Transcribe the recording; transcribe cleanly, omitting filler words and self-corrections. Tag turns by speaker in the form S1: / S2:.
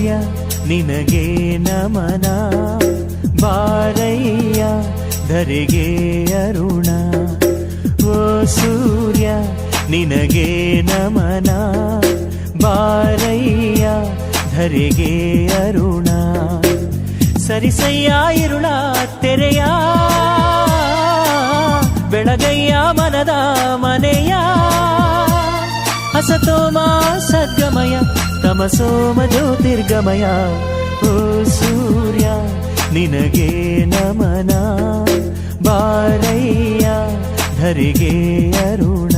S1: ಸೂರ್ಯ ನಿನಗೆ ನಮನ, ಬಾರಯ್ಯ ಧರೆಗೆ ಅರುಣ. ಓ ಸೂರ್ಯ ನಿನಗೆ ನಮನ, ಬಾರಯ್ಯ ಧರೆಗೆ ಅರುಣ. ಸರಿಸಯ್ಯ ಇರುಳ ತೆರೆಯ, ಬೆಳಗಯ್ಯ ಮನದ ಮನೆಯ. ಅಸತೋಮ ಸದ್ಗಮಯ, ತಮಸೋಮ ಜ್ಯೋತಿರ್ಗಮಯ. ಓ ಸೂರ್ಯ ನಿನಗೆ ನಮನ, ಬಾರಯ್ಯ ಧರೆಗೆ ಅರುಣ.